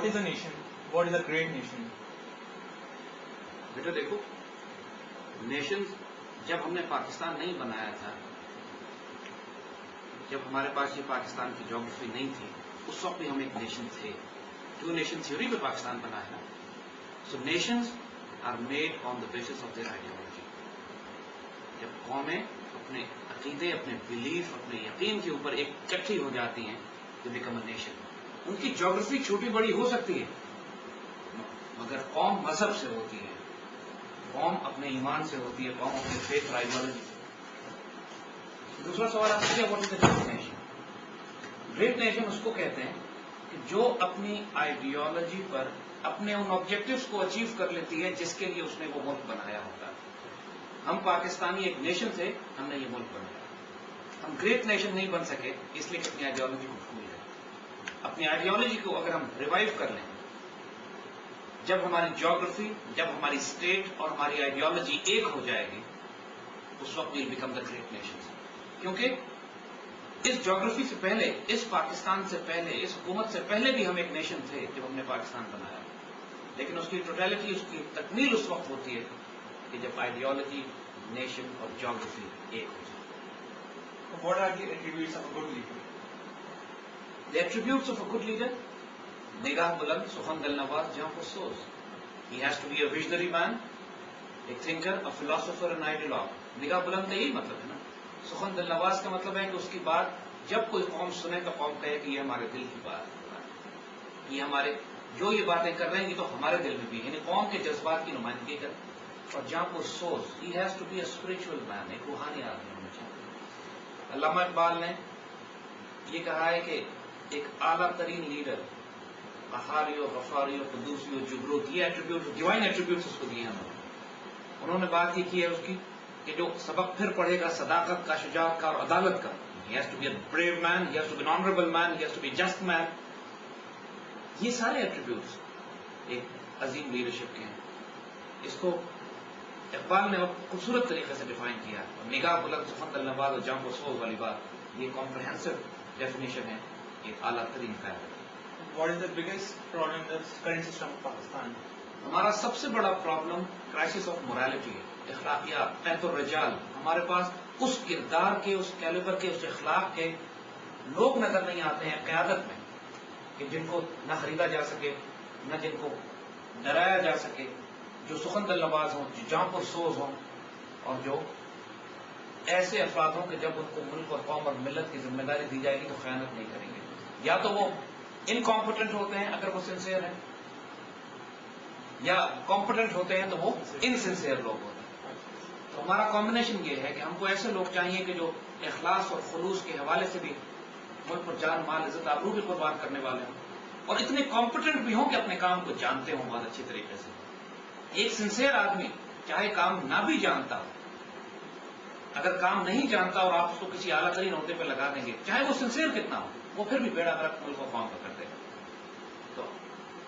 what is a nation? What is a great nation? بیٹا دیکھو، nation جب ہم نے پاکستان نہیں بنایا تھا، جب ہمارے پاس یہ پاکستان کی جغرافی نہیں تھی، اس وقت بھی ہم ایک نیشن تھے. کیوں نیشن تھیوری پہ پاکستان بنا ہے نا. So nations are made on the basis of their ideology. جب قومیں اپنے عقیدے، اپنے بلیف، اپنے یقین کے اوپر ایک اکٹھی ہو جاتی ہیں تو بیکم اے نیشن. ان کی جغرافی چھوٹی بڑی ہو سکتی ہے مگر قوم مذہب سے ہوتی ہے، قوم اپنے ایمان سے ہوتی ہے، قوم اپنے فیتھ اور آئیڈیالوجی سے. دوسرا سوال آپ سے کیا، what is a great nation? Great nation اس کو کہتے ہیں کہ جو اپنی آئیڈیالوجی پر اپنے ان آبجیکٹوز کو اچیو کر لیتی ہے جس کے لیے اس نے وہ ملک بنایا ہوتا ہے. ہم پاکستانی ایک نیشن تھے، ہم نے یہ ملک بنایا. ہم گریٹ نیشن نہیں بن سکے اس لیے کہ اپنی آئیڈیالوجی کو بھول گئے. اپنی آئیڈیالوجی کو اگر ہم ریوائیو کر لیں، جب ہماری جیوگرافی، جب ہماری اسٹیٹ اور ہماری آئیڈیالوجی ایک ہو جائے گی، اس وقت will become the great nation. کیونکہ اس جیوگرافی سے پہلے، اس پاکستان سے پہلے، اس حکومت سے پہلے بھی ہم ایک نیشن تھے جب ہم نے پاکستان بنایا. لیکن اس کی ٹوٹیلٹی، اس کی تکمیل اس وقت ہوتی ہے کہ جب آئیڈیالوجی، نیشن اور جیوگرافی ایک ہو جائے. What are the attributes of a good leader? The attributes of a good leader: نگاہ بلند، سخن دل نواز، جہاں پرسوز. He has to be a visionary man, a thinker, a philosopher, an ideologue. نگاہ بلند کا یہی مطلب ہے نا. سخن دل نواز کا مطلب ہے کہ اس کی بات جب کوئی قوم سنے تو قوم کہے کہ یہ ہمارے دل کی بات ہے، یہ ہمارے جو یہ باتیں کر رہے ہیں یہ تو ہمارے دل میں بھی، یعنی قوم کے جذبات کی نمائندگی کر. اور جہاں پرسوز، he has to be a spiritual man، ایک روحانی آدمی ہونا چاہیے. علامہ اقبال نے یہ کہا ہے کہ ایک اعلیٰ ترین لیڈر قہاری و غفاری و قدوسی و جبروت، یہ ایٹریبیوٹ، ڈیوائن ایٹریبیوٹس اس کو دیے ہیں. انہوں نے بات یہ کی ہے اس کی کہ جو سبق پھر پڑھے گا صداقت کا، شجاعت کا اور عدالت کا. He has to be a brave man, he has to be an honorable man, he has to be a just man. یہ سارے ایٹریبیوٹس ایک عظیم لیڈرشپ کے ہیں. اس کو اقبال نے خوبصورت طریقے سے ڈیفائن کیا. نگاہ بلند، سخن دل نواز اور جاں پرسوز والی بات، یہ کمپریہنسو ڈیفینیشن ہے ایک اعلیٰ ترین قائد. What is the biggest problem in the current system of Pakistan? ہمارا سب سے بڑا پرابلم کرائسس آف مورالٹی ہے، اخلاقیات، قیت الرجال. ہمارے پاس اس کردار کے، اس کیلیبر کے، اس اخلاق کے لوگ نظر نہیں آتے ہیں قیادت میں کہ جن کو نہ خریدا جا سکے، نہ جن کو ڈرایا جا سکے، جو سخن دل نواز ہوں، جو جاں پرسوز ہوں، اور جو ایسے افراد ہوں کہ جب ان کو ملک اور قوم اور ملت کی ذمہ داری دی جائے گی تو خیانت نہیں کریں گے. یا تو وہ انکمپٹنٹ ہوتے ہیں اگر وہ سنسیئر ہیں، یا کمپٹنٹ ہوتے ہیں تو وہ انسنسیئر لوگ ہوتے ہیں. تو ہمارا کمبینیشن یہ ہے کہ ہم کو ایسے لوگ چاہیے کہ جو اخلاص اور خلوص کے حوالے سے بھی ملک پر جان مال عزت آبرو بھی قربان کرنے والے ہوں، اور اتنے کمپٹنٹ بھی ہوں کہ اپنے کام کو جانتے ہوں بہت اچھی طریقے سے. ایک سنسیئر آدمی چاہے کام نہ بھی جانتا ہو، اگر کام نہیں جانتا اور آپ اس کو کسی اعلیٰ ترین عہدے پہ لگا دیں گے، چاہے وہ سنسیئر کتنا ہو، وہ پھر بھی بیڑا غرق ملک و قوم کا کر دے گا. تو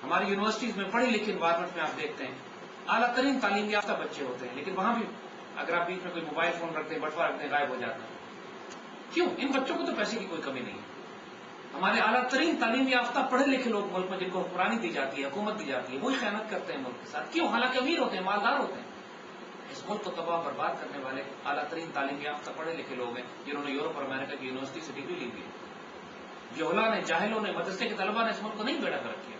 ہماری یونیورسٹیز میں پڑھی لکھی انوائرمنٹ میں آپ دیکھتے ہیں اعلیٰ ترین تعلیم یافتہ بچے ہوتے ہیں، لیکن وہاں بھی اگر آپ بیچ میں کوئی موبائل فون رکھتے ہیں، بٹوا رکھتے ہیں، غائب ہو جاتا ہے. کیوں؟ ان بچوں کو تو پیسے کی کوئی کمی نہیں ہے. ہمارے اعلیٰ ترین تعلیم یافتہ پڑھے لکھے لوگ ملک میں جن کو حکمرانی دی جاتی ہے، حکومت دی جاتی ہے، وہی خیانت کرتے ہیں ملک کے ساتھ. کیوں؟ حالانکہ امیر ہوتے ہیں، مالدار ہوتے ہیں. اس ملک کو تباہ برباد کرنے والے اعلیٰ ترین تعلیم یافتہ پڑھے لکھے لوگ ہیں جنہوں نے یورپ اور امریکہ کی یونیورسٹی سے ڈگری لی ہوئی ہے. جہلا نے، جاہلوں نے، مدرسے کے طلبا نے اس ملک کو نہیں بیڑا کر کیا.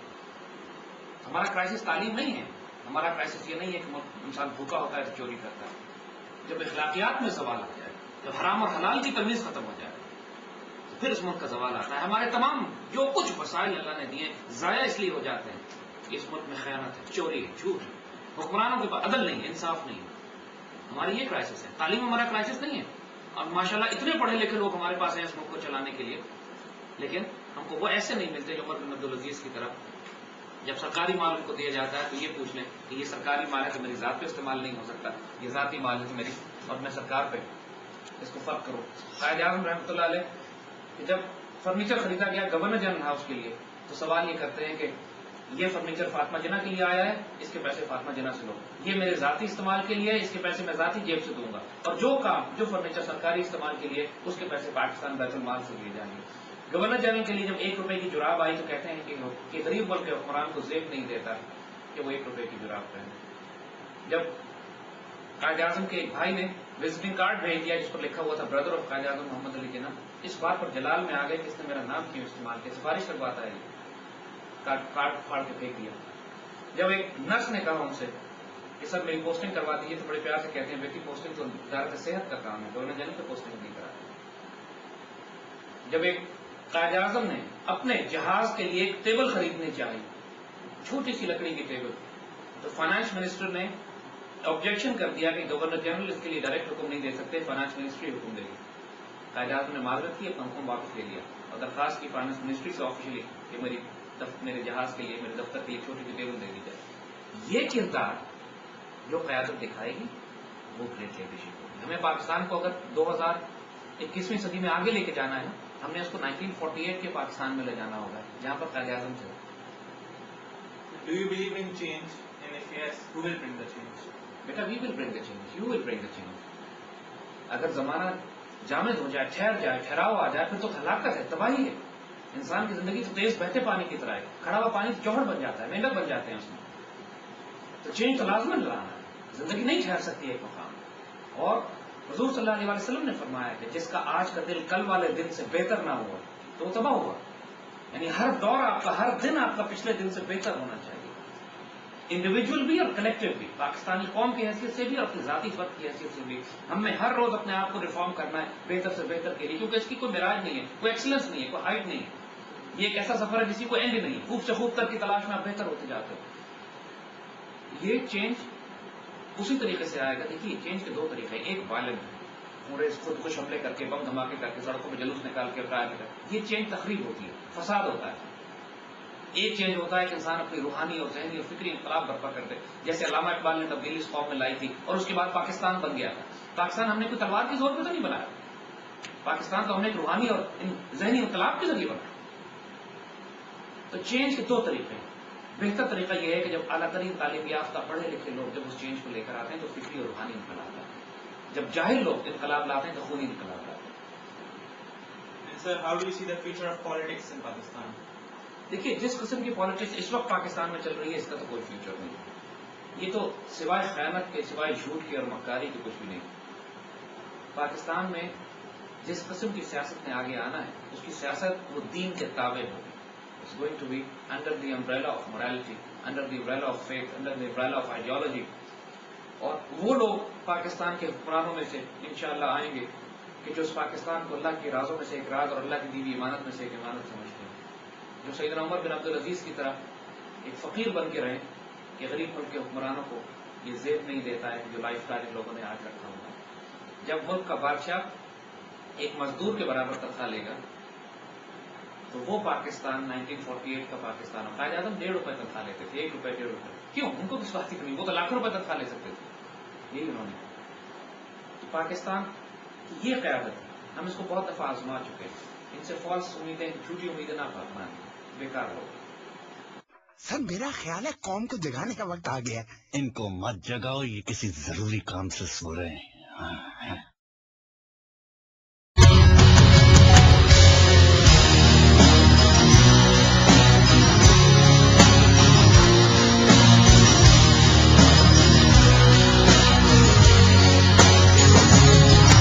ہمارا کرائسس تعلیم نہیں ہے، ہمارا کرائسس یہ نہیں ہے کہ انسان بھوکا ہوتا ہے تو چوری کرتا ہے. جب اخلاقیات میں زوال آ جائے، جب حرام اور حلال کی تمیز ختم ہو جائے تو پھر اس ملک کا زوال آتا ہے. ہمارے تمام جو کچھ وسائل اللہ نے دیے ضائع اس لیے ہو جاتے ہیں کہ اس ملک میں خیانت ہے، چوری ہے، جھوٹ ہے، حکمرانوں کے پاس عدل نہیں ہے، انصاف نہیں ہے. ہماری یہ کرائسس ہے. تعلیم ہمارا کرائسس نہیں ہے. اور ماشاءاللہ اتنے پڑھے لکھے لوگ ہمارے پاس ہیں اس ملک کو چلانے کے لیے، لیکن ہم کو وہ ایسے نہیں ملتے جو عمر بن عبدالعزیز کی طرف. جب سرکاری مال ان کو دیا جاتا ہے تو یہ پوچھ لیں کہ یہ سرکاری مال ہے تو میری ذات پہ استعمال نہیں ہو سکتا، یہ ذاتی مال ہے تو میری اور میں سرکار پہ. اس کو فرق کرو. قائد اعظم رحمۃ اللہ علیہ کہ جب فرنیچر خریدا گیا گورنر جنرل ہاؤس کے لیے تو سوال یہ کرتے ہیں کہ یہ فرنیچر فاطمہ جناح کے لیے آیا ہے، اس کے پیسے فاطمہ جناح سے لو. یہ میرے ذاتی استعمال کے لیے ہے، اس کے پیسے میں ذاتی جیب سے دوں گا. اور جو فرنیچر سرکاری استعمال کے لیے اس کے پیسے پاکستان بیت المال سے لیے جائیں گے. گورنر جنرل کے لیے جب 1 روپے کی جراب آئی تو کہتے ہیں کہ غریب ملک کے حکمران کو زیب نہیں دیتا کہ وہ 1 روپے کی جراب پہنے. جب قائد اعظم کے ایک بھائی نے وزٹنگ کارڈ بھیج دیا جس پر لکھا ہوا تھا برادر آف قائد اعظم محمد علی جناح, اس بات پر جلال میں آ گئے کہ اس نے میرا نام کیوں استعمال کیا, سفارش کرواتا ہے, کارڈ پھاڑ کے پھینک دیا. جب ایک نرس نے کہا ان سے کہ سر میری پوسٹنگ کروا دیجیے تو بڑے پیار سے کہتے ہیں بیٹی پوسٹنگ تو وزارت صحت کا کام ہے, گورنر جنرل کو پوسٹنگ نہیں کرا. جب ایک قائد اعظم نے اپنے جہاز کے لیے ایک ٹیبل خریدنی چاہی, چھوٹی سی لکڑی کی ٹیبل, تو فائنانس منسٹر نے آبجیکشن کر دیا کہ گورنر جنرل اس کے لیے ڈائریکٹ حکم نہیں دے سکتے, فائنانس منسٹری حکم دے گی. قائد اعظم نے معذرت کی, اپنا حکم واپس لے لیا اور درخواست کی فائنانس منسٹری سے آفیشلی کہ میرے جہاز کے لیے, میرے دفتر کے لیے چھوٹی سی ٹیبل دے دی جائے. یہ کردار جو قیادت دکھائے گی وہ گریٹ لیڈرشپ ہوگی. ہمیں پاکستان کو اگر 2021ویں صدی میں آگے لے کے جانا ہے, ہم نے اس کو 1948 کے پاکستان میں لے جانا ہوگا جہاں پر قائد اعظم تھے. Do you believe in change? And if yes, who will bring the change? بیٹا we will bring the change, you will bring the change. اگر زمانہ جامد ہو جائے, ٹھہر جائے, ٹھہراؤ آ جائے, پھر تو ہلاکت ہے, تباہی ہے. انسان کی زندگی تو تیز بہتے پانی کی طرح ہے, کھڑا ہوا پانی جوہر بن جاتا ہے, مینڈک بن جاتے ہیں اس میں. تو چینج تو لازمن لانا ہے, زندگی نہیں ٹھہر سکتی ایک مقام. اور حضور صلی اللہ علیہ وسلم نے فرمایا کہ جس کا آج کا دل کل والے دن سے بہتر نہ ہوا تو وہ تباہ ہوا. یعنی ہر دور آپ کا, ہر دن آپ کا پچھلے دن سے بہتر ہونا چاہیے, انڈیویجول بھی اور کلیکٹو بھی, پاکستانی قوم کی حیثیت سے بھی اور اپنی ذاتی فرد کی حیثیت سے بھی. ہمیں ہر روز اپنے آپ کو ریفارم کرنا ہے بہتر سے بہتر کے لیے, کیونکہ اس کی کوئی معراج نہیں ہے, کوئی ایکسلنس نہیں ہے, کوئی ہائٹ نہیں ہے. یہ ایک ایسا سفر ہے جس کی کوئی اینڈ نہیں ہے. خوب سے خوب تر کی تلاش میں آپ بہتر ہوتے جاتے ہو. یہ چینج اسی طریقے سے آئے گا. دیکھیے چینج کے 2 طریقے, ایک وائلنٹ ہے, پورے خود کش حملے کر کے, بم دھماکے کر کے, سڑکوں پہ جلوس نکال کے, یہ چینج تخریب ہوتی ہے, فساد ہوتا ہے. ایک چینج ہوتا ہے کہ انسان اپنی روحانی اور ذہنی اور فکری انقلاب برپا کر دے, جیسے علامہ اقبال نے تبدیلی اس قوم میں لائی تھی اور اس کے بعد پاکستان بن گیا تھا. پاکستان ہم نے کوئی تلوار کے زور پہ تو نہیں بنایا, پاکستان تو ہم نے ایک روحانی اور ذہنی انقلاب کے ذریعے بنایا. تو چینج کے 2 طریقے ہیں. بہتر طریقہ یہ ہے کہ جب اعلیٰ ترین تعلیم یافتہ پڑھے لکھے لوگ جب اس چینج کو لے کر آتے ہیں تو فکری اور روحانی انقلاب لاتے ہیں. جب جاہل لوگ انقلاب لاتے ہیں تو خونی انقلاب لاتے ہیں. And sir, how do you see the future of politics in Pakistan? دیکھیے جس قسم کی پالیٹکس اس وقت پاکستان میں چل رہی ہے اس کا تو کوئی فیوچر نہیں. یہ تو سوائے خیانت کے, سوائے جھوٹ کے اور مکاری کے کچھ بھی نہیں. پاکستان میں جس قسم کی سیاست نے آگے آنا ہے اس کی سیاست وہ دین کے تابع ہوگی. It's going to be under the umbrella of morality, under the umbrella of faith, under the umbrella of ideology. اور وہ لوگ پاکستان کے حکمرانوں میں سے انشاءاللہ آئیں گے کہ جو اس پاکستان کو اللہ کے رازوں میں سے ایک راز اور اللہ کی دیوی امانت میں سے ایک امانت سمجھتے ہیں, جو سیدنا عمر بن عبدالعزیز کی طرح ایک فقیر بن کے رہیں کہ غریب ملک کے حکمرانوں کو یہ زیب نہیں دیتا ہے جو لائف اسٹائل لوگوں نے آج رکھا ہوا. جب ملک کا بادشاہ ایک مزدور کے برابر تنخواہ لے گا تو وہ پاکستان 1948 کا پاکستان. قائد اعظم 1.5 روپے تنخواہ لیتے تھے, 1 روپے 1.5 روپے. کیوں؟ ان کو کس بات کی کمی, وہ تو لاکھوں روپے تنخواہ لے سکتے تھے. یہی انہوں نے. تو پاکستان کی یہ قیادت ہم اس کو بہت دفعہ آزما چکے ہیں. ان سے فالس امیدیں, جھوٹی امیدیں نہ پاکستان بیکار ہو. سر میرا خیال ہے قوم کو جگانے کا وقت آ گیا ہے. ان کو مت جگاؤ, یہ کسی ضروری کام سے سو رہے ہیں.